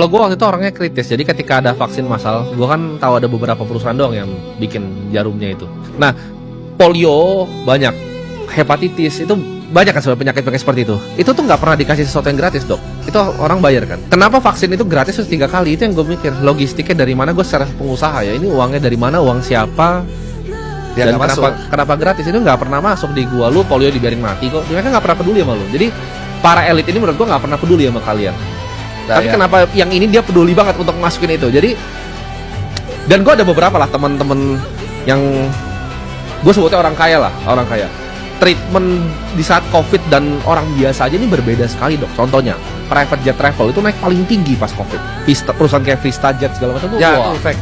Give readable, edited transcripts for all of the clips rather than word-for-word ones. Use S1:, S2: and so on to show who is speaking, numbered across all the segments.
S1: Kalau gue waktu itu orangnya kritis, jadi ketika ada vaksin massal, gue kan tahu ada beberapa perusahaan doang yang bikin jarumnya itu. Nah, polio banyak, hepatitis itu banyak kan sebenarnya penyakit-penyakit seperti itu. Itu tuh nggak pernah dikasih sesuatu yang gratis, Dok. Itu orang bayar kan. Kenapa vaksin itu gratis terus 3 kali? Itu yang gue mikir. Logistiknya dari mana? Gue secara pengusaha ya. Ini uangnya dari mana? Uang siapa?
S2: Dia
S1: Dan kenapa gratis? Itu nggak pernah masuk di gua. Lu polio dibiarin mati kok. Mereka nggak pernah peduli sama lu. Jadi para elit ini menurut gua nggak pernah peduli sama kalian. Tapi kenapa yang ini dia peduli banget untuk masukin itu? Jadi, dan gue ada beberapa lah teman-teman yang gue sebutnya orang kaya lah, orang kaya. Treatment di saat COVID dan orang biasa aja ini berbeda sekali, Dok. Contohnya, private jet travel itu naik paling tinggi pas COVID. Perusahaan kayak Vista Jet segala macam tuh,
S2: ya, itu fact.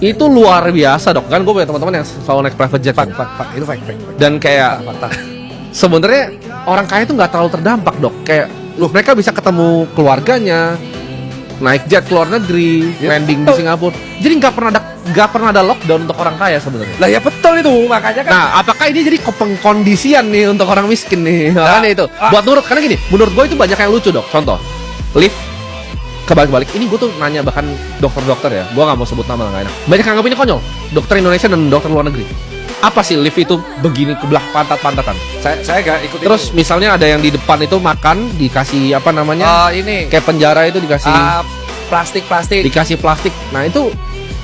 S1: Itu luar biasa, Dok. Kan gue punya teman-teman yang selalu naik private jet.
S2: Fact. Itu fact.
S1: Dan kayak sebenarnya orang kaya itu nggak terlalu terdampak, Dok. Kayak mereka bisa ketemu keluarganya, naik jet ke luar negeri, landing di Singapura. Jadi nggak pernah ada lockdown untuk orang kaya sebenarnya.
S2: Lah ya betul itu, makanya kan.
S1: Nah, apakah ini jadi pengkondisian nih untuk orang miskin nih? Makanya itu. Buat nurut, karena gini, menurut gue itu banyak yang lucu, Dok. Contoh, lift kebalik-balik. Ini gue tuh nanya bahkan dokter-dokter ya. Gue nggak mau sebut nama, nggak enak. Banyak yang anggap ini konyol. Dokter Indonesia dan dokter luar negeri. Apa sih lift itu begini ke belah pantat-pantatan?
S2: Saya gak ikut.
S1: Terus itu. Misalnya ada yang di depan itu makan dikasih apa namanya?
S2: Ini
S1: kayak penjara itu dikasih
S2: plastik.
S1: Dikasih plastik. Nah, itu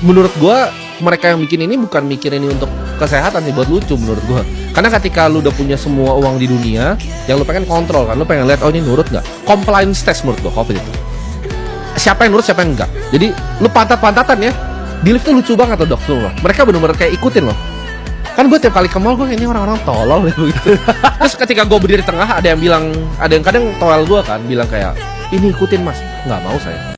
S1: menurut gua mereka yang bikin ini bukan mikir ini untuk kesehatan sih, buat lucu menurut gua. Karena ketika lu udah punya semua uang di dunia, yang lu pengen kontrol kan, lu pengen lihat oh ini nurut nggak? Compliance test menurut gua COVID itu. Siapa yang nurut, siapa yang enggak. Jadi lu pantat-pantatan ya. Di lift tuh lucu banget loh, Dok, semua. Mereka benar-benar kayak ikutin loh. Kan gue tiap kali ke mall, gue ini orang-orang tolol gitu. Terus ketika gue berdiri di tengah, ada yang kadang toel gue kan bilang kayak, ini ikutin Mas. Nggak mau saya.